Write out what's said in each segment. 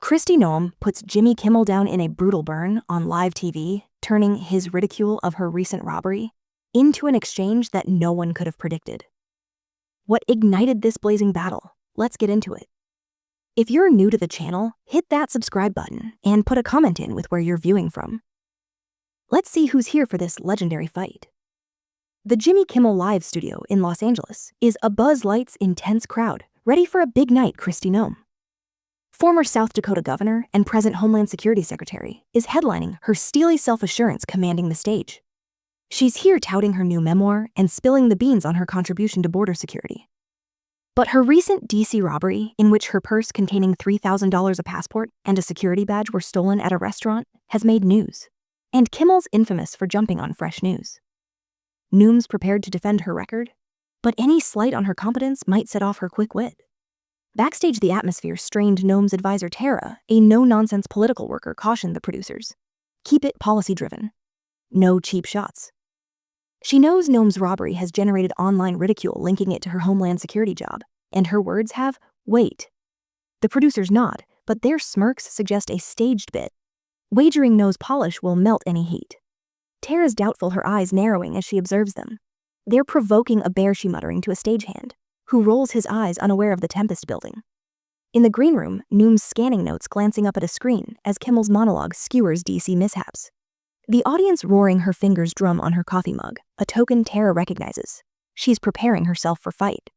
Kristi Noem puts Jimmy Kimmel down in a brutal burn on live TV, turning his ridicule of her recent robbery into an exchange that no one could have predicted. What ignited this blazing battle? Let's get into it. If you're new to the channel, hit that subscribe button and put a comment in with where you're viewing from. Let's see who's here for this legendary fight. The Jimmy Kimmel Live studio in Los Angeles is a Buzz Light's intense crowd, ready for a big night. Kristi Noem, former South Dakota governor and present Homeland Security Secretary, is headlining, her steely self-assurance commanding the stage. She's here touting her new memoir and spilling the beans on her contribution to border security. But her recent DC robbery, in which her purse containing $3,000, a passport, and a security badge were stolen at a restaurant, has made news. And Kimmel's infamous for jumping on fresh news. Noem's prepared to defend her record, but any slight on her competence might set off her quick wit. Backstage, the atmosphere strained. Noem's advisor Tara, a no-nonsense political worker, cautioned the producers. Keep it policy-driven. No cheap shots. She knows Noem's robbery has generated online ridicule linking it to her Homeland Security job, and her words have weight. The producers nod, but their smirks suggest a staged bit. Wagering nose polish will melt any heat. Tara's doubtful, her eyes narrowing as she observes them. They're provoking a bear, she muttering to a stagehand, who rolls his eyes unaware of the tempest building. In the green room, Noem's scanning notes, glancing up at a screen as Kimmel's monologue skewers DC mishaps. The audience roaring, her fingers drum on her coffee mug, a token Tara recognizes. She's preparing herself for fight.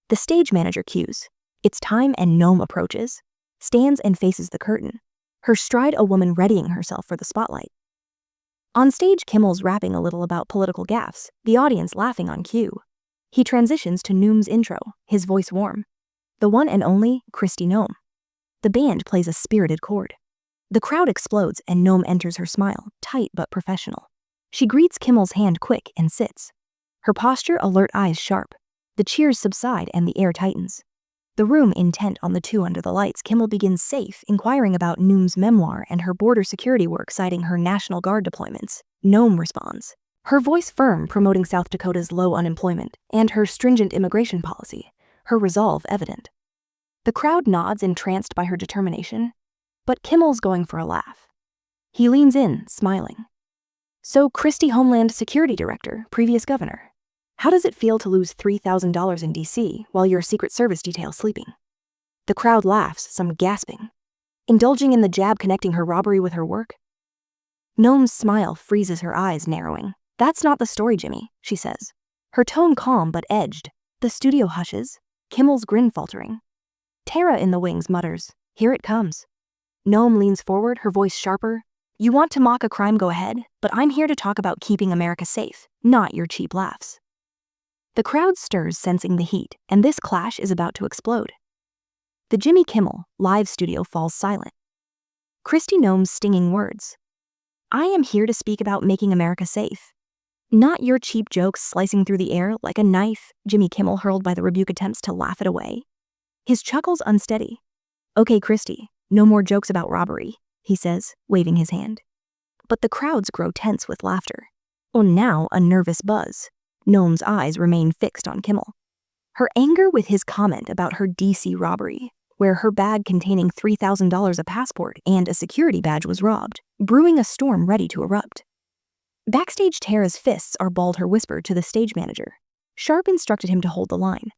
The stage manager cues. It's time, and Noem approaches, stands and faces the curtain, her stride a woman readying herself for the spotlight. On stage, Kimmel's rapping a little about political gaffes, the audience laughing on cue. He transitions to Noem's intro, his voice warm. The one and only Kristi Noem. The band plays a spirited chord. The crowd explodes and Noem enters, her smile, tight but professional. She greets Kimmel's hand quick and sits. Her posture alert, eyes sharp. The cheers subside and the air tightens. The room intent on the two under the lights. Kimmel begins safe, inquiring about Noem's memoir and her border security work, citing her National Guard deployments. Noem responds, her voice firm, promoting South Dakota's low unemployment and her stringent immigration policy, her resolve evident. The crowd nods, entranced by her determination, but Kimmel's going for a laugh. He leans in, smiling. So, Kristi, Homeland Security Director, previous governor. How does it feel to lose $3,000 in DC while you're a Secret Service detail sleeping? The crowd laughs, some gasping. Indulging in the jab connecting her robbery with her work? Noem's smile freezes, her eyes narrowing. That's not the story, Jimmy, she says. Her tone calm but edged. The studio hushes, Kimmel's grin faltering. Tara in the wings mutters, here it comes. Noem leans forward, her voice sharper. You want to mock a crime, go ahead, but I'm here to talk about keeping America safe, not your cheap laughs. The crowd stirs, sensing the heat, and this clash is about to explode. The Jimmy Kimmel Live studio falls silent. Kristi Noem's stinging words. I am here to speak about making America safe. Not your cheap jokes slicing through the air like a knife, Jimmy Kimmel hurled by the rebuke attempts to laugh it away. His chuckles unsteady. Okay, Kristi, no more jokes about robbery, he says, waving his hand. But the crowds grow tense with laughter. Oh, now a nervous buzz. Noem's eyes remain fixed on Kimmel. Her anger with his comment about her DC robbery, where her bag containing $3,000, a passport, and a security badge was robbed, brewing a storm ready to erupt. Backstage, Tara's fists are balled, her whisper to the stage manager. Sharp instructed him to hold the line.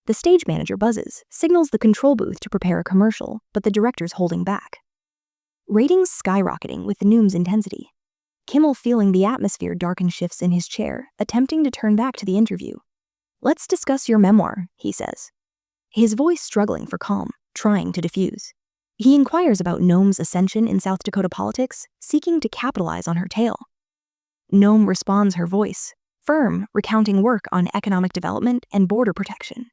The stage manager buzzes, signals the control booth to prepare a commercial, but the director's holding back. Ratings skyrocketing with Noem's intensity. Kimmel, feeling the atmosphere darken, shifts in his chair, attempting to turn back to the interview. Let's discuss your memoir, he says. His voice struggling for calm, trying to diffuse. He inquires about Noem's ascension in South Dakota politics, seeking to capitalize on her tale. Noem responds, her voice firm, recounting work on economic development and border protection.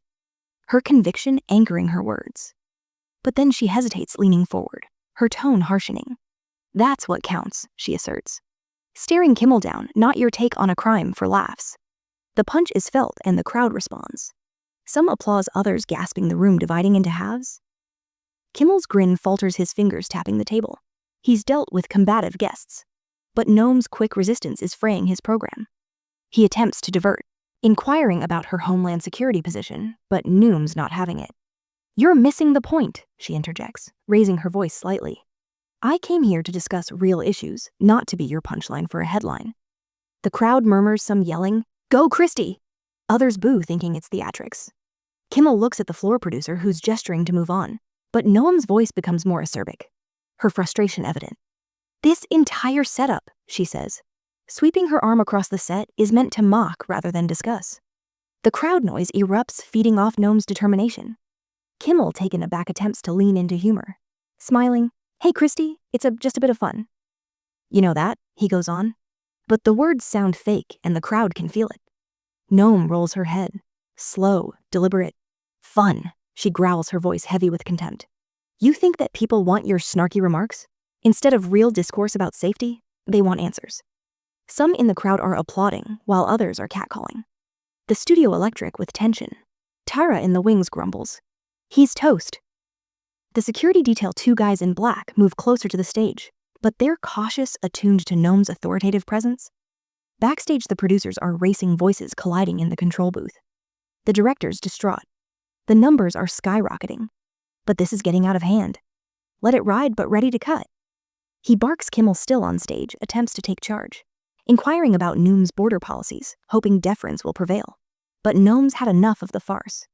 Her conviction anchoring her words. But then she hesitates, leaning forward, her tone harshening. That's what counts, she asserts. Staring Kimmel down, not your take on a crime, for laughs. The punch is felt and the crowd responds. Some applause, others gasping, the room dividing into halves. Kimmel's grin falters, his fingers tapping the table. He's dealt with combative guests. But Noem's quick resistance is fraying his program. He attempts to divert, inquiring about her Homeland Security position, but Noem's not having it. You're missing the point, she interjects, raising her voice slightly. I came here to discuss real issues, not to be your punchline for a headline. The crowd murmurs some yelling, "Go Christie!" Others boo, thinking it's theatrics. Kimmel looks at the floor producer who's gesturing to move on, but Noam's voice becomes more acerbic, her frustration evident. This entire setup, she says, sweeping her arm across the set, is meant to mock rather than discuss. The crowd noise erupts, feeding off Noam's determination. Kimmel, taken aback, attempts to lean into humor, smiling, "Hey Christie, it's just a bit of fun." You know that, he goes on. But the words sound fake and the crowd can feel it. Noam rolls her head. Slow, deliberate. "Fun," she growls, her voice heavy with contempt. "You think that people want your snarky remarks? Instead of real discourse about safety, they want answers." Some in the crowd are applauding, while others are catcalling. The studio electric with tension. Tara in the wings grumbles, "He's toast." The security detail, two guys in black, move closer to the stage, but they're cautious, attuned to Noam's authoritative presence. Backstage, the producers are racing, voices colliding in the control booth. The director's distraught. The numbers are skyrocketing. But this is getting out of hand. Let it ride, but ready to cut. He barks. Kimmel, still on stage, attempts to take charge, inquiring about Noam's border policies, hoping deference will prevail. But Noam's had enough of the farce.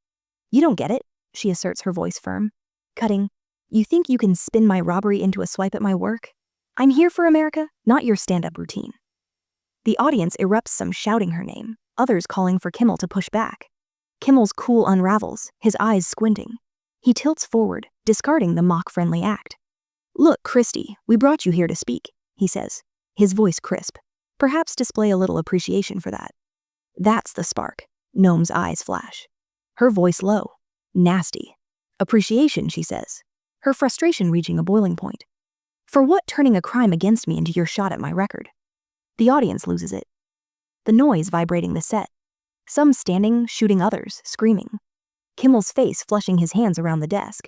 "You don't get it," she asserts, her voice firm. Cutting, "You think you can spin my robbery into a swipe at my work? I'm here for America, not your stand-up routine." The audience erupts, some shouting her name, others calling for Kimmel to push back. Kimmel's cool unravels, his eyes squinting. He tilts forward, discarding the mock-friendly act. "Look, Christie, we brought you here to speak," he says, his voice crisp. "Perhaps display a little appreciation for that." That's the spark. Noam's eyes flash. Her voice low. Nasty. "Appreciation," she says, her frustration reaching a boiling point. "For what, turning a crime against me into your shot at my record?" The audience loses it. The noise vibrating the set. Some standing, shooting, others screaming. Kimmel's face flushing, his hands around the desk.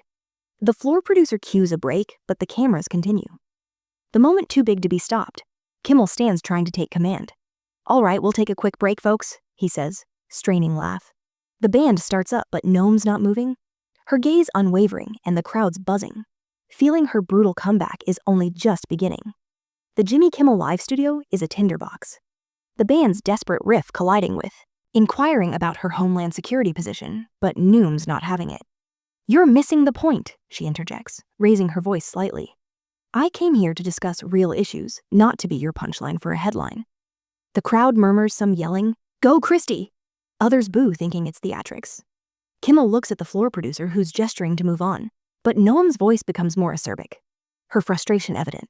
The floor producer cues a break, but the cameras continue. The moment too big to be stopped. Kimmel stands, trying to take command. "All right, we'll take a quick break, folks," he says, straining laugh. The band starts up, but Noam's not moving. Her gaze unwavering, and the crowd's buzzing, feeling her brutal comeback is only just beginning. The Jimmy Kimmel Live studio is a tinderbox. The band's desperate riff colliding with, inquiring about her homeland security position, but Noam's not having it. "You're missing the point," she interjects, raising her voice slightly. "I came here to discuss real issues, not to be your punchline for a headline." The crowd murmurs, some yelling, "Go Christie!" Others boo, thinking it's theatrics. Kimmel looks at the floor producer who's gesturing to move on, but Noam's voice becomes more acerbic, her frustration evident.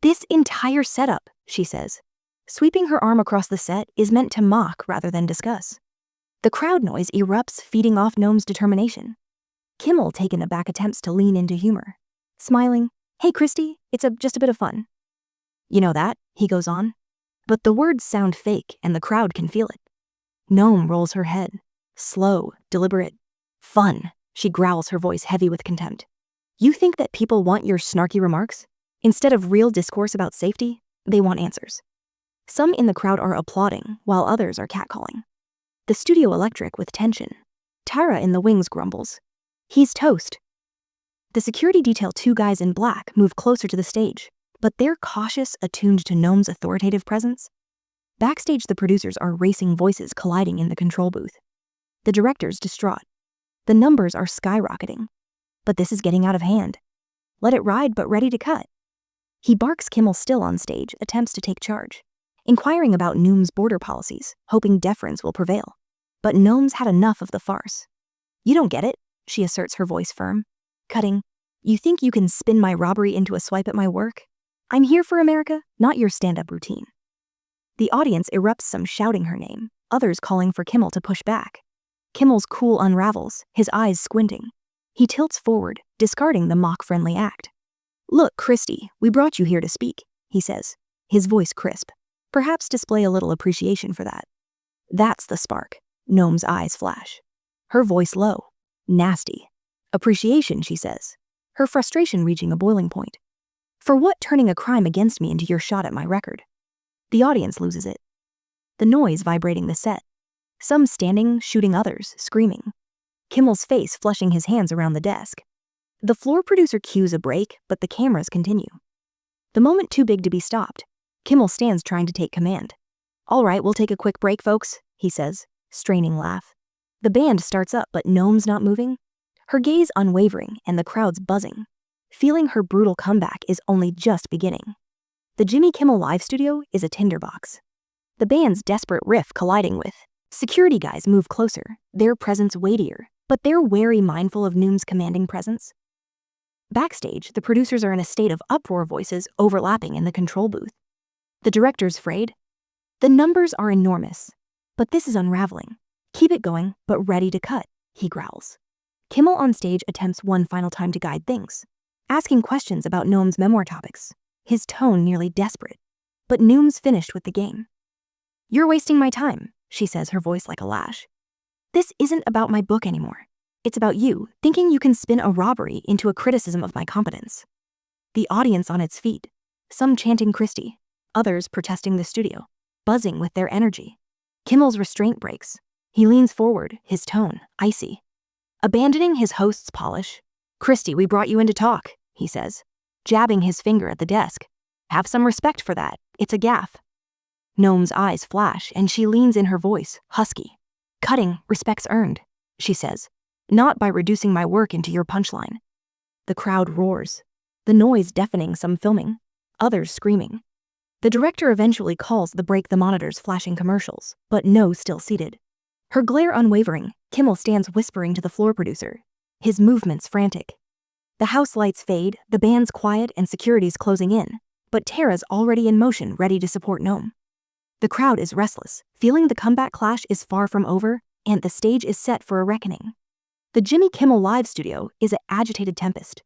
"This entire setup," she says, sweeping her arm across the set, is meant to mock rather than discuss. The crowd noise erupts, feeding off Noam's determination. Kimmel, taken aback, attempts to lean into humor, smiling, "Hey Christie, it's just a bit of fun." "You know that," he goes on. But the words sound fake and the crowd can feel it. Noam rolls her head. Slow, deliberate. "Fun," she growls, her voice heavy with contempt. "You think that people want your snarky remarks? Instead of real discourse about safety, they want answers." Some in the crowd are applauding, while others are catcalling. The studio electric with tension. Tara in the wings grumbles, "He's toast." The security detail, two guys in black, move closer to the stage, but they're cautious, attuned to Noam's authoritative presence. Backstage, the producers are racing, voices colliding in the control booth. The director's distraught. The numbers are skyrocketing. But this is getting out of hand. Let it ride, but ready to cut. He barks. Kimmel, still on stage, attempts to take charge, inquiring about Noam's border policies, hoping deference will prevail. But Noam's had enough of the farce. "You don't get it," she asserts, her voice firm. Cutting, "You think you can spin my robbery into a swipe at my work? I'm here for America, not your stand-up routine." The audience erupts, some shouting her name, others calling for Kimmel to push back. Kimmel's cool unravels, his eyes squinting. He tilts forward, discarding the mock-friendly act. "Look, Christie, we brought you here to speak," he says, his voice crisp. "Perhaps display a little appreciation for that." That's the spark. Noam's eyes flash. Her voice low. Nasty. "Appreciation," she says, her frustration reaching a boiling point. "For what, turning a crime against me into your shot at my record?" The audience loses it. The noise vibrating the set. Some standing, shooting, others screaming. Kimmel's face flushing his hands around the desk. The floor producer cues a break, but the cameras continue. The moment too big to be stopped, Kimmel stands trying to take command. "All right, we'll take a quick break, folks," he says, straining laugh. The band starts up, but Noam's not moving. Her gaze unwavering and the crowd's buzzing, feeling her brutal comeback is only just beginning. The Jimmy Kimmel Live studio is a tinderbox. The band's desperate riff colliding with security guys move closer, their presence weightier, but they're wary, mindful of Noam's commanding presence. Backstage, the producers are in a state of uproar, voices overlapping in the control booth. The director's frayed. "The numbers are enormous, but this is unraveling. Keep it going, but ready to cut," he growls. Kimmel on stage attempts one final time to guide things, asking questions about Noam's memoir topics, his tone nearly desperate. But Noam's finished with the game. "You're wasting my time," she says, her voice like a lash. "This isn't about my book anymore. It's about you thinking you can spin a robbery into a criticism of my competence." The audience on its feet, some chanting Christie, others protesting the studio, buzzing with their energy. Kimmel's restraint breaks. He leans forward, his tone icy. Abandoning his host's polish, "Christie, we brought you in to talk," he says, jabbing his finger at the desk. "Have some respect for that. It's a gaffe." Noam's eyes flash and she leans in, her voice husky. "Cutting, respect's earned," she says, "not by reducing my work into your punchline." The crowd roars, the noise deafening, some filming, others screaming. The director eventually calls the break, the monitors flashing commercials, but No still seated. Her glare unwavering, Kimmel stands whispering to the floor producer, his movements frantic. The house lights fade, the band's quiet and security's closing in, but Tara's already in motion, ready to support Noam. The crowd is restless, feeling the comeback clash is far from over, and the stage is set for a reckoning. The Jimmy Kimmel Live studio is an agitated tempest,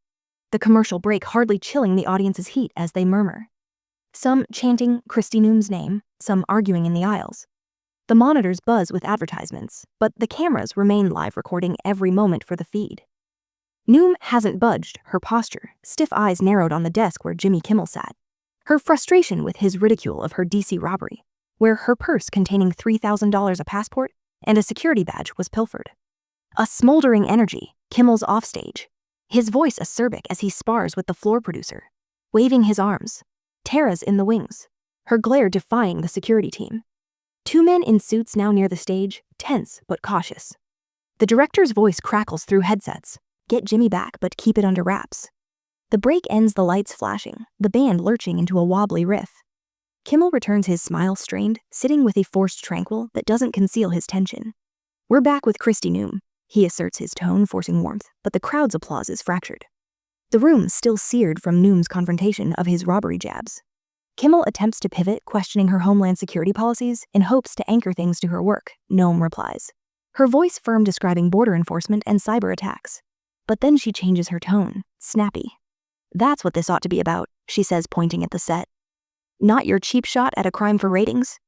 the commercial break hardly chilling the audience's heat as they murmur. Some chanting Christie Noam's name, some arguing in the aisles. The monitors buzz with advertisements, but the cameras remain live, recording every moment for the feed. Noam hasn't budged, her posture, stiff eyes narrowed on the desk where Jimmy Kimmel sat. Her frustration with his ridicule of her DC robbery, where her purse containing $3,000, a passport, and a security badge was pilfered. A smoldering energy, Kimmel's offstage, his voice acerbic as he spars with the floor producer, waving his arms. Tara's in the wings, her glare defying the security team. Two men in suits now near the stage, tense but cautious. The director's voice crackles through headsets. "Get Jimmy back, but keep it under wraps." The break ends, the lights flashing, the band lurching into a wobbly riff. Kimmel returns, his smile strained, sitting with a forced tranquil that doesn't conceal his tension. "We're back with Christie Noam," he asserts, his tone forcing warmth, but the crowd's applause is fractured. The room still seared from Noam's confrontation of his robbery jabs. Kimmel attempts to pivot, questioning her homeland security policies in hopes to anchor things to her work. Noam replies, her voice firm, describing border enforcement and cyber attacks. But then she changes her tone, snappy. "That's what this ought to be about," she says, pointing at the set. "Not your cheap shot at a crime for ratings."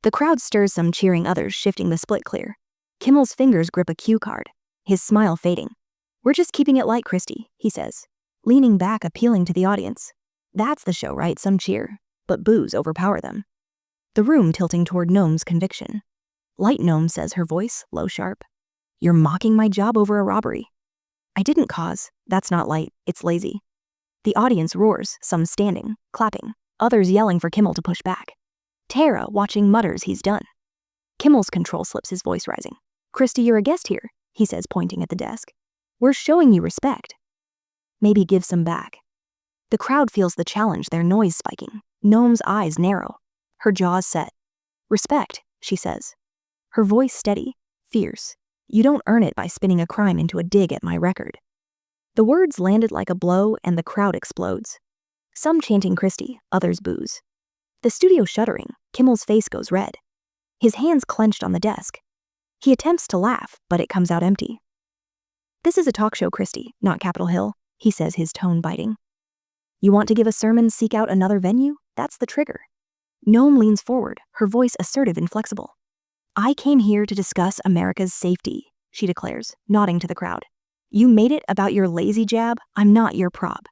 The crowd stirs, some cheering, others shifting the split clear. Kimmel's fingers grip a cue card, his smile fading. "We're just keeping it light, Christie," he says, leaning back, appealing to the audience. "That's the show, right?" Some cheer, but boos overpower them. The room tilting toward Noam's conviction. "Light," Noam says, her voice low, sharp. "You're mocking my job over a robbery." "I didn't cause. That's not light, it's lazy." The audience roars, some standing, clapping, others yelling for Kimmel to push back. Tara, watching, mutters, "He's done." Kimmel's control slips, his voice rising. "Christie, you're a guest here," he says, pointing at the desk. "We're showing you respect. Maybe give some back." The crowd feels the challenge, their noise spiking. Noam's eyes narrow, her jaws set. "Respect," she says, her voice steady, fierce. "You don't earn it by spinning a crime into a dig at my record." The words landed like a blow and the crowd explodes. Some chanting Christie, others boos. The studio shuddering, Kimmel's face goes red. His hands clenched on the desk. He attempts to laugh, but it comes out empty. "This is a talk show, Christie, not Capitol Hill," he says, his tone biting. "You want to give a sermon, seek out another venue? That's the trigger." Noam leans forward, her voice assertive and flexible. "I came here to discuss America's safety," she declares, nodding to the crowd. "You made it about your lazy jab. I'm not your prop."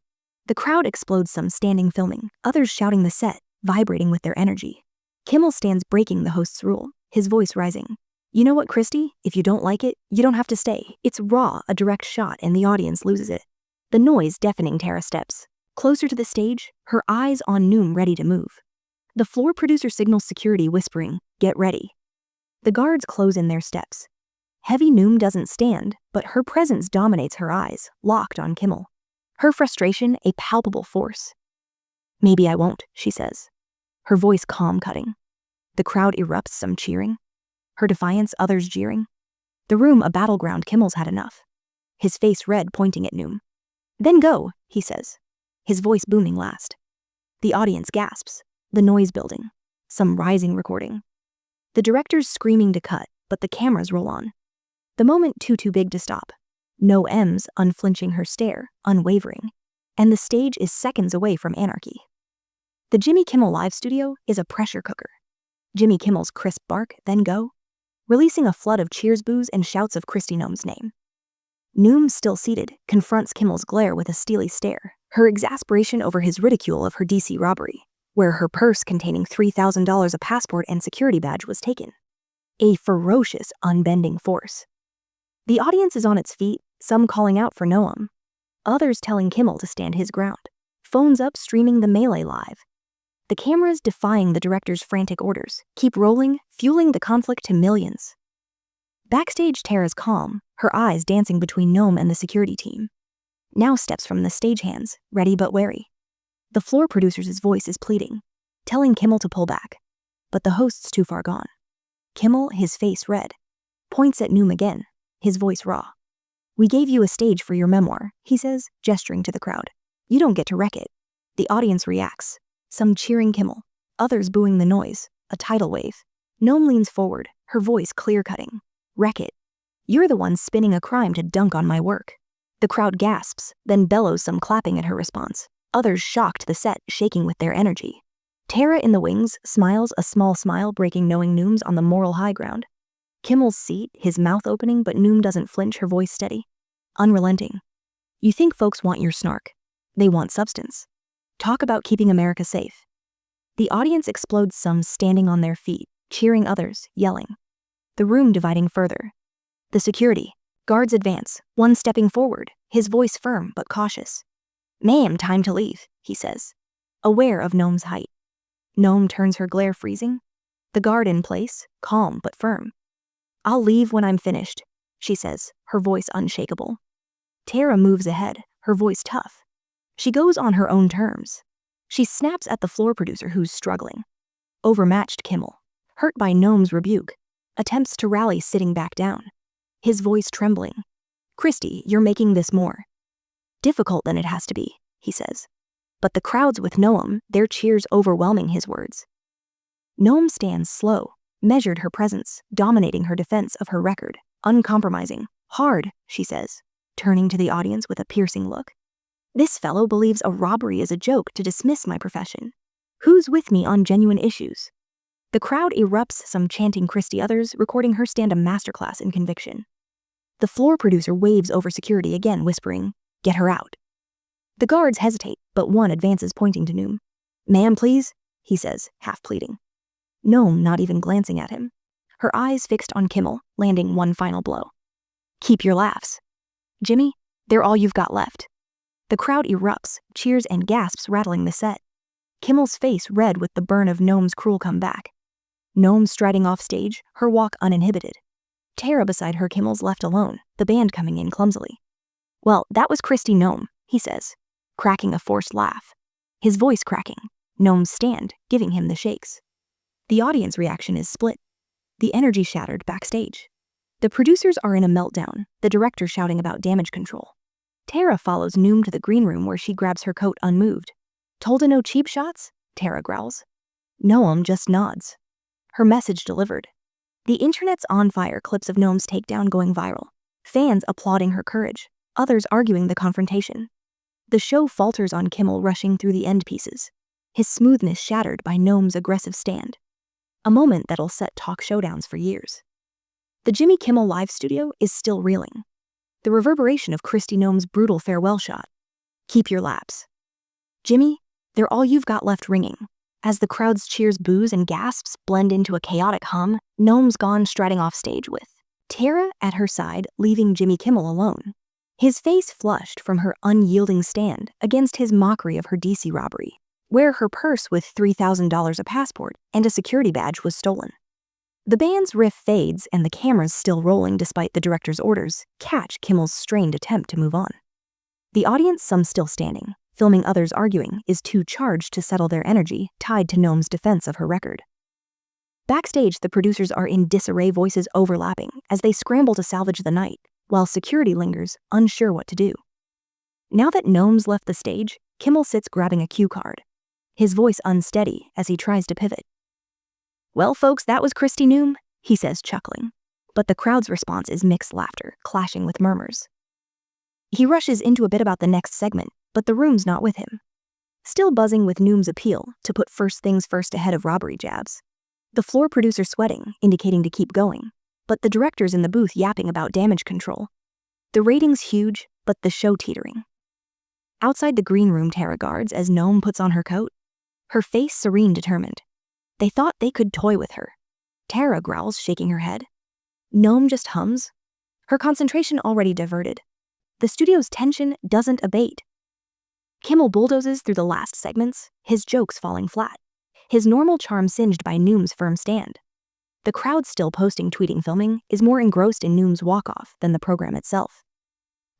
The crowd explodes, some standing filming, others shouting, the set vibrating with their energy. Kimmel stands, breaking the host's rule, his voice rising. You know what, Christy? If you don't like it, you don't have to stay. It's raw, a direct shot, and the audience loses it. The noise deafening Tara steps. Closer to the stage, her eyes on Noom ready to move. The floor producer signals security whispering, "Get ready." The guards close in their steps. Heavy Noom doesn't stand, but her presence dominates her eyes, locked on Kimmel. Her frustration a palpable force. "Maybe I won't," she says. Her voice calm-cutting. The crowd erupts, some cheering. Her defiance, others jeering. The room a battleground. Kimmel's had enough. His face red, pointing at Noom. "Then go," he says, his voice booming last. The audience gasps, the noise building, some rising recording. The director's screaming to cut, but the cameras roll on. The moment too big to stop. No M's, unflinching her stare, unwavering. And the stage is seconds away from anarchy. The Jimmy Kimmel Live studio is a pressure cooker. Jimmy Kimmel's crisp bark, "Then go," releasing a flood of cheers, boos, and shouts of Kristi Noem's name. Noem, still seated, confronts Kimmel's glare with a steely stare, her exasperation over his ridicule of her DC robbery, where her purse containing $3,000, a passport, and security badge was taken. A ferocious, unbending force. The audience is on its feet, some calling out for Noem, others telling Kimmel to stand his ground. Phones up, streaming the melee live. The cameras defying the director's frantic orders, keep rolling, fueling the conflict to millions. Backstage, Tara's calm, her eyes dancing between Noem and the security team. Now steps from the stagehands, ready but wary. The floor producer's voice is pleading, telling Kimmel to pull back. But the host's too far gone. Kimmel, his face red, points at Noem again, his voice raw. "We gave you a stage for your memoir," he says, gesturing to the crowd. "You don't get to wreck it." The audience reacts, some cheering Kimmel, others booing the noise, a tidal wave. Noem leans forward, her voice clear-cutting. "Wreck it. You're the one spinning a crime to dunk on my work." The crowd gasps, then bellows, some clapping at her response, others shocked, the set shaking with their energy. Tara in the wings smiles, a small smile breaking, knowing Noom's on the moral high ground. Kimmel's seat, his mouth opening, but Noom doesn't flinch, her voice steady, unrelenting. "You think folks want your snark. They want substance. Talk about keeping America safe." The audience explodes, some standing on their feet, cheering, others yelling. The room dividing further. The security guards advance, one stepping forward, his voice firm but cautious. "Ma'am, time to leave," he says, aware of Noem's height. Noem turns, her glare freezing. The guard in place, calm but firm. "I'll leave when I'm finished," she says, her voice unshakable. Tara moves ahead, her voice tough. She goes on her own terms. She snaps at the floor producer, who's struggling. Overmatched Kimmel, hurt by Noem's rebuke, attempts to rally, sitting back down, his voice trembling. "Christy, you're making this more difficult than it has to be," he says. But the crowd's with Noem, their cheers overwhelming his words. Noem stands slow, measured, her presence dominating her defense of her record, uncompromising. "Hard," she says, turning to the audience with a piercing look. "This fellow believes a robbery is a joke to dismiss my profession. Who's with me on genuine issues?" The crowd erupts, some chanting Christy, others recording her stand, a masterclass in conviction. The floor producer waves over security again, whispering, "Get her out." The guards hesitate, but one advances, pointing to Noem. "Ma'am, please," he says, half pleading. Noem not even glancing at him, her eyes fixed on Kimmel, landing one final blow. "Keep your laughs. Jimmy, they're all you've got left." The crowd erupts, cheers and gasps rattling the set. Kimmel's face red with the burn of Noem's cruel comeback. Noem striding off stage, her walk uninhibited. Tara beside her, Kimmel's left alone, the band coming in clumsily. "Well, that was Kristi Noem," he says, cracking a forced laugh. His voice cracking, Noem's stand giving him the shakes. The audience reaction is split. The energy shattered backstage. The producers are in a meltdown, the director shouting about damage control. Tara follows Noem to the green room, where she grabs her coat unmoved. "Told to no cheap shots?" Tara growls. Noem just nods. Her message delivered. The internet's on fire, clips of Noem's takedown going viral. Fans applauding her courage, others arguing the confrontation. The show falters on Kimmel, rushing through the end pieces, his smoothness shattered by Noem's aggressive stand. A moment that'll set talk showdowns for years. The Jimmy Kimmel Live studio is still reeling. The reverberation of Kristi Noem's brutal farewell shot. "Keep your laps. Jimmy, they're all you've got left," ringing, As the crowd's cheers, boos, and gasps blend into a chaotic hum, Noam's gone striding off stage with Tara at her side, leaving Jimmy Kimmel alone. His face flushed from her unyielding stand against his mockery of her DC robbery, where her purse with $3,000, a passport, and a security badge was stolen. The band's riff fades and the cameras still rolling despite the director's orders catch Kimmel's strained attempt to move on. The audience, some still standing, filming others arguing, is too charged to settle their energy tied to Noam's defense of her record. Backstage, the producers are in disarray, voices overlapping as they scramble to salvage the night, while security lingers, unsure what to do. Now that Noam's left the stage, Kimmel sits grabbing a cue card, his voice unsteady as he tries to pivot. "Well, folks, that was Kristi Noem," he says, chuckling. But the crowd's response is mixed laughter, clashing with murmurs. He rushes into a bit about the next segment, but the room's not with him. Still buzzing with Noom's appeal to put first things first ahead of robbery jabs. The floor producer sweating, indicating to keep going, but the director's in the booth yapping about damage control. The ratings huge, but the show teetering. Outside the green room, Tara guards as Noam puts on her coat, her face serene, determined. They thought they could toy with her. Tara growls, shaking her head. Noam just hums, her concentration already diverted. The studio's tension doesn't abate. Kimmel bulldozes through the last segments, his jokes falling flat, his normal charm singed by Noom's firm stand. The crowd, still posting, tweeting, filming, is more engrossed in Noom's walk-off than the program itself.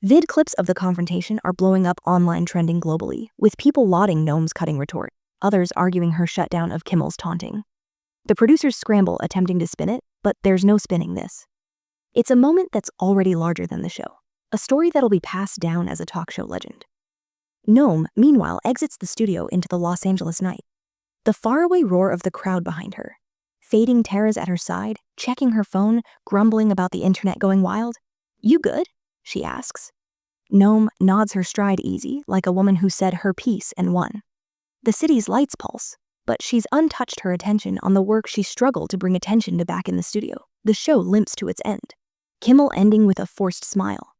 Vid clips of the confrontation are blowing up online, trending globally, with people lauding Noam's cutting retort, others arguing her shutdown of Kimmel's taunting. The producers scramble, attempting to spin it, but there's no spinning this. It's a moment that's already larger than the show, a story that'll be passed down as a talk show legend. Noam, meanwhile, exits the studio into the Los Angeles night. The faraway roar of the crowd behind her. Fading, Tara's at her side, checking her phone, grumbling about the internet going wild. "You good?" she asks. Noam nods, her stride easy, like a woman who said her piece and won. The city's lights pulse, but she's untouched her attention on the work she struggled to bring attention to back in the studio. The show limps to its end, Kimmel ending with a forced smile.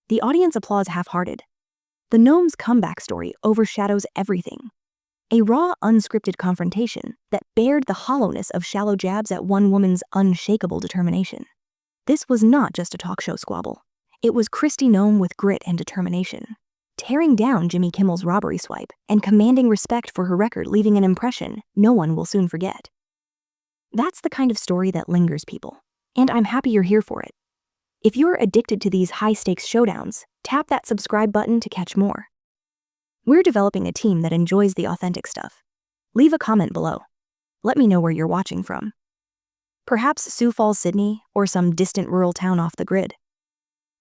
The audience applauds half-hearted. The Noam's comeback story overshadows everything. A raw, unscripted confrontation that bared the hollowness of shallow jabs at one woman's unshakable determination. This was not just a talk show squabble. It was Kristi Noem with grit and determination, tearing down Jimmy Kimmel's robbery swipe and commanding respect for her record, leaving an impression no one will soon forget. That's the kind of story that lingers, people, and I'm happy you're here for it. If you're addicted to these high-stakes showdowns, tap that subscribe button to catch more. We're developing a team that enjoys the authentic stuff. Leave a comment below. Let me know where you're watching from. Perhaps Sioux Falls, Sydney, or some distant rural town off the grid.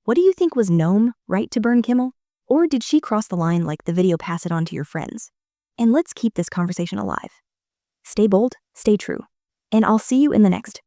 What do you think, was Noam right to burn Kimmel? Or did she cross the line like the video? Pass it on to your friends. And let's keep this conversation alive. Stay bold, stay true, and I'll see you in the next